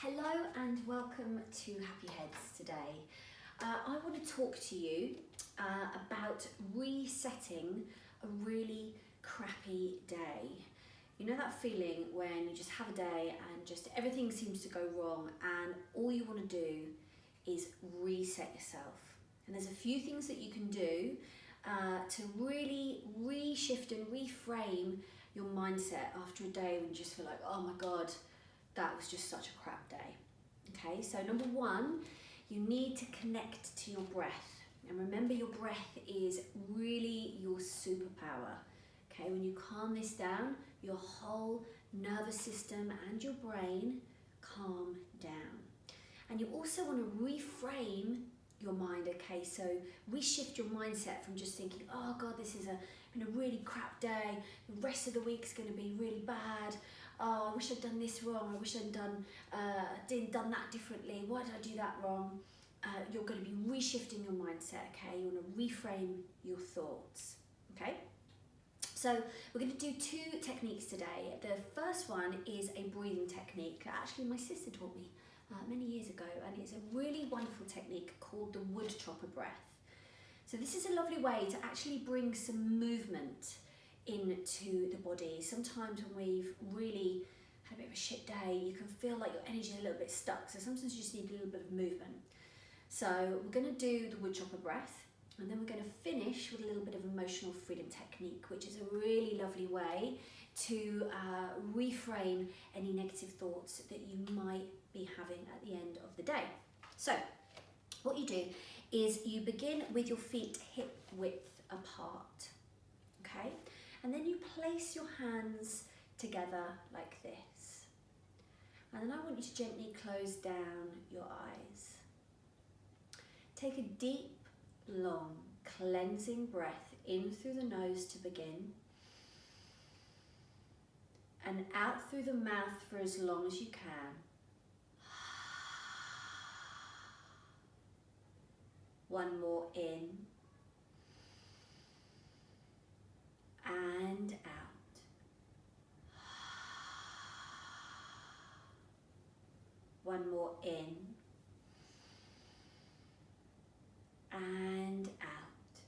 Hello and welcome to Happy Heads today. I want to talk to you about resetting a really crappy day. You know that feeling when you just have a day and just everything seems to go wrong and all you want to do is reset yourself. And there's a few things that you can do to really reshift and reframe your mindset after a day when you just feel like, oh my God, that was just such a crap day. Okay, so number one, you need to connect to your breath. And remember, your breath is really your superpower. Okay, when you calm this down, your whole nervous system and your brain calm down. And you also want to reframe your mind, okay? So reshift your mindset from just thinking, oh God, this is been a really crap day. The rest of the week's going to be really bad. Oh, I wish I'd done this wrong. I wish I'd done that differently. Why did I do that wrong? You're going to be reshifting your mindset, okay? You want to reframe your thoughts, okay? So we're going to do two techniques today. The first one is a breathing technique that actually my sister taught me many years ago, and it's a really wonderful technique called the Woodchopper Breath. So this is a lovely way to actually bring some movement into the body. Sometimes when we've really had a bit of a shit day, you can feel like your energy is a little bit stuck. So sometimes you just need a little bit of movement. So we're going to do the Woodchopper Breath, and then we're going to finish with a little bit of emotional freedom technique, which is a really lovely way to reframe any negative thoughts that you might be having at the end of the day. So what you do is you begin with your feet hip width apart, okay? And then you place your hands together like this. And then I want you to gently close down your eyes. Take a deep, long, cleansing breath in through the nose to begin, and out through the mouth for as long as you can. One more in and out. One more in and out.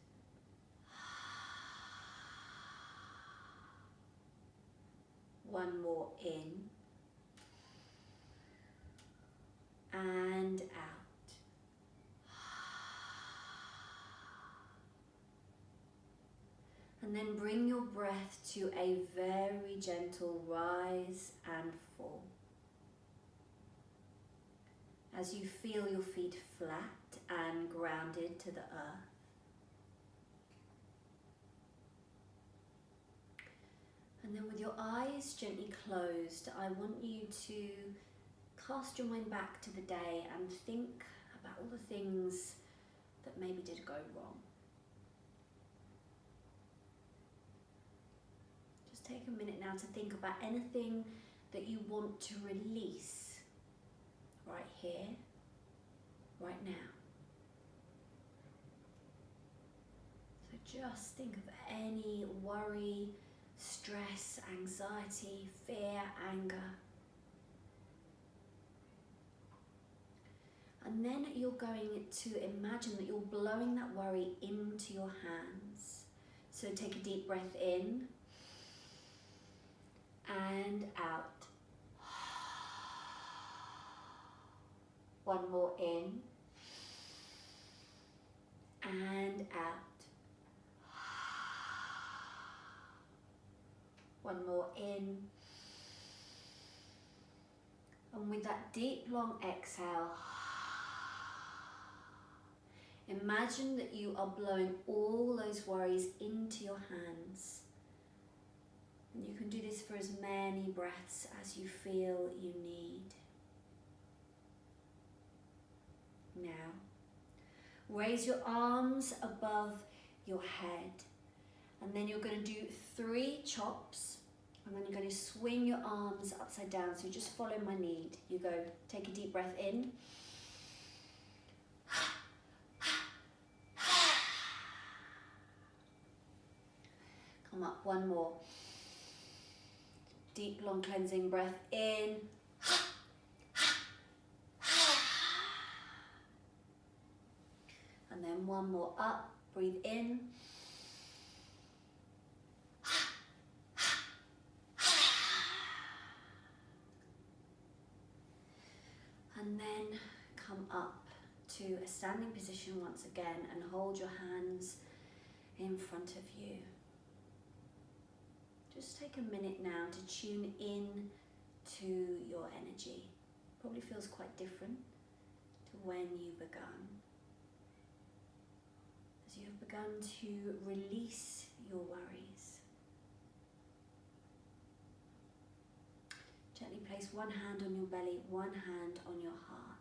One more in and out. And then bring your breath to a very gentle rise and fall. As you feel your feet flat and grounded to the earth. And then with your eyes gently closed, I want you to cast your mind back to the day and think about all the things that maybe did go wrong. Just take a minute now to think about anything that you want to release right here, right now. So just think of any worry, stress, anxiety, fear, anger. And then you're going to imagine that you're blowing that worry into your hands. So take a deep breath in and out. One more in and out. One more in. And with that deep, long exhale, imagine that you are blowing all those worries into your hands. And you can do this for as many breaths as you feel you need. Now, raise your arms above your head. And then you're going to do 3 chops. And then you're going to swing your arms upside down. So just follow my lead. You go, take a deep breath in. Come up, one more. Deep, long, cleansing breath in. And then one more up, breathe in. And then come up to a standing position once again and hold your hands in front of you. Just take a minute now to tune in to your energy. Probably feels quite different to when you began. As you have begun to release your worries. Gently place one hand on your belly, one hand on your heart.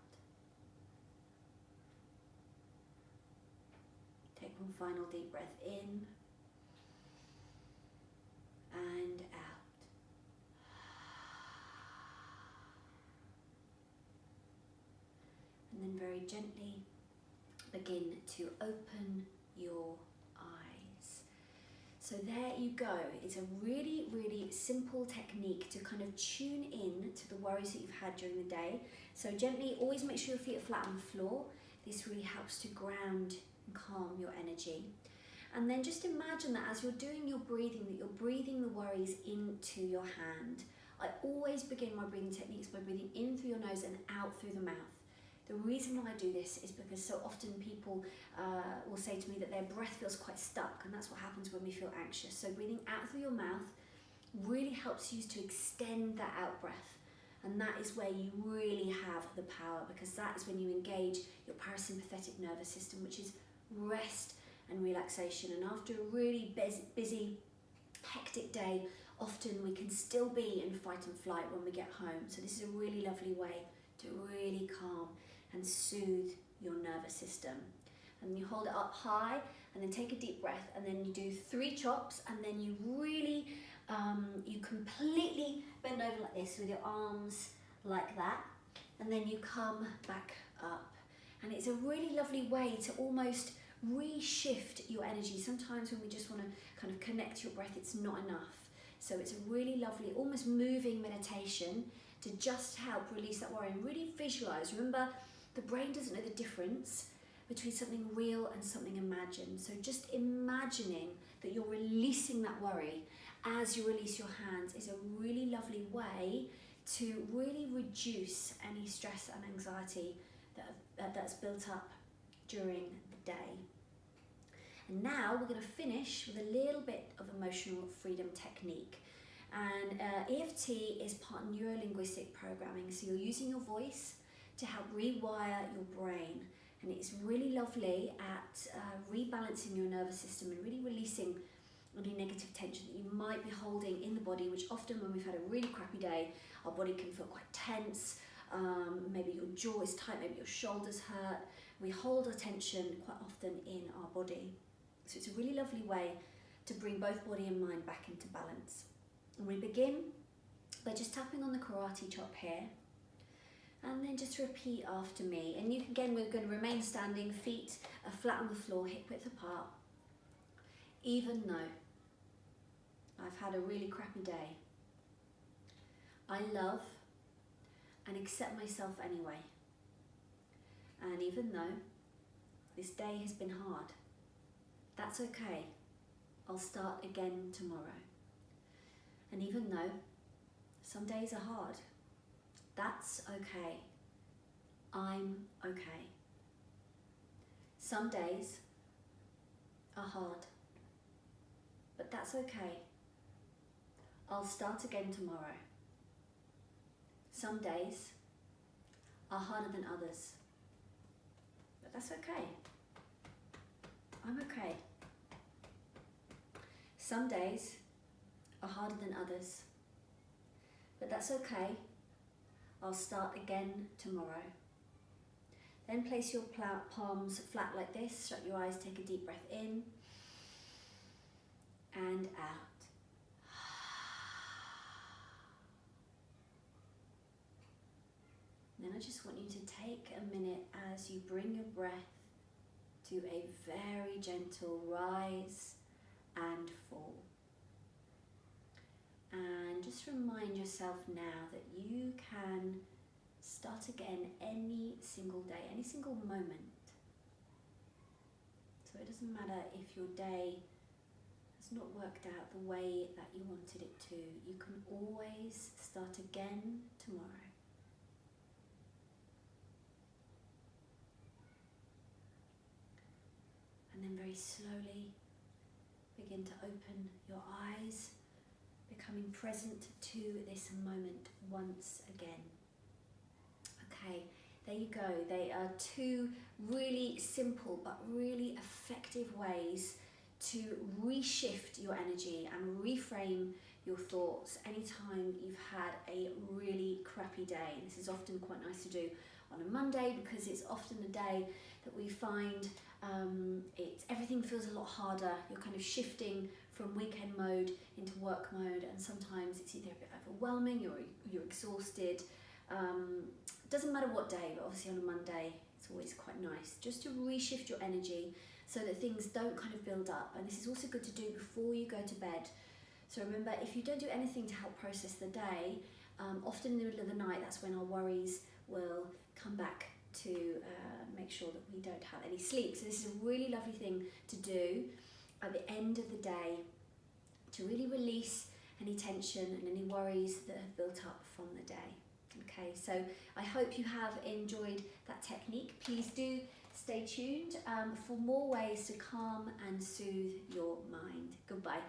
Take one final deep breath in and out. And then very gently begin to open your eyes. So there you go. It's a really, really simple technique to kind of tune in to the worries that you've had during the day. So gently, always make sure your feet are flat on the floor. This really helps to ground and calm your energy. And then just imagine that as you're doing your breathing, that you're breathing the worries into your hand. I always begin my breathing techniques by breathing in through your nose and out through the mouth. The reason why I do this is because so often people will say to me that their breath feels quite stuck, and that's what happens when we feel anxious. So breathing out through your mouth really helps you to extend that out breath. And that is where you really have the power, because that is when you engage your parasympathetic nervous system, which is rest and relaxation. And after a really busy, hectic day, often we can still be in fight and flight when we get home. So this is a really lovely way to really calm and soothe your nervous system. And you hold it up high and then take a deep breath, and then you do 3 chops, and then you really, you completely bend over like this with your arms like that, and then you come back up. And it's a really lovely way to almost reshift your energy. Sometimes when we just want to kind of connect your breath, it's not enough. So it's a really lovely, almost moving meditation to just help release that worry and really visualize. Remember, the brain doesn't know the difference between something real and something imagined. So just imagining that you're releasing that worry as you release your hands is a really lovely way to really reduce any stress and anxiety that's built up during the day. And now we're going to finish with a little bit of emotional freedom technique. And EFT is part neuro-linguistic programming, so you're using your voice to help rewire your brain, and it's really lovely at rebalancing your nervous system and really releasing any negative tension that you might be holding in the body, which often when we've had a really crappy day, our body can feel quite tense. Maybe your jaw is tight, maybe your shoulders hurt. We hold our tension quite often in our body. So it's a really lovely way to bring both body and mind back into balance. And we begin by just tapping on the karate chop here, and then just repeat after me. And again, we're going to remain standing, feet are flat on the floor, hip width apart. Even though I've had a really crappy day, I love and accept myself anyway. And even though this day has been hard, that's okay. I'll start again tomorrow. And even though some days are hard, that's okay. I'm okay. Some days are hard, but that's okay. I'll start again tomorrow. Some days are harder than others, but that's okay. I'm okay. Some days are harder than others, but that's okay. I'll start again tomorrow. Then place your palms flat like this, shut your eyes, take a deep breath in and out. Then I just want you to take a minute as you bring your breath to a very gentle rise and fall. And just remind yourself now that you can start again any single day, any single moment. it doesn't matter if your day has not worked out the way that you wanted it to. You can always start again tomorrow. And then very slowly begin to open your eyes, becoming present to this moment once again. Okay, there you go. They are two really simple but really effective ways to reshift your energy and reframe your thoughts anytime you've had a really crappy day. This is often quite nice to do on a Monday because it's often a day that we find everything feels a lot harder. You're kind of shifting from weekend mode into work mode, and sometimes it's either a bit overwhelming or you're exhausted. Doesn't matter what day, but obviously on a Monday it's always quite nice just to reshift your energy so that things don't kind of build up. And this is also good to do before you go to bed. So remember, if you don't do anything to help process the day, often in the middle of the night, that's when our worries will come back to make sure that we don't have any sleep. So this is a really lovely thing to do at the end of the day to really release any tension and any worries that have built up from the day. Okay, so I hope you have enjoyed that technique. Please do stay tuned for more ways to calm and soothe your mind. Goodbye.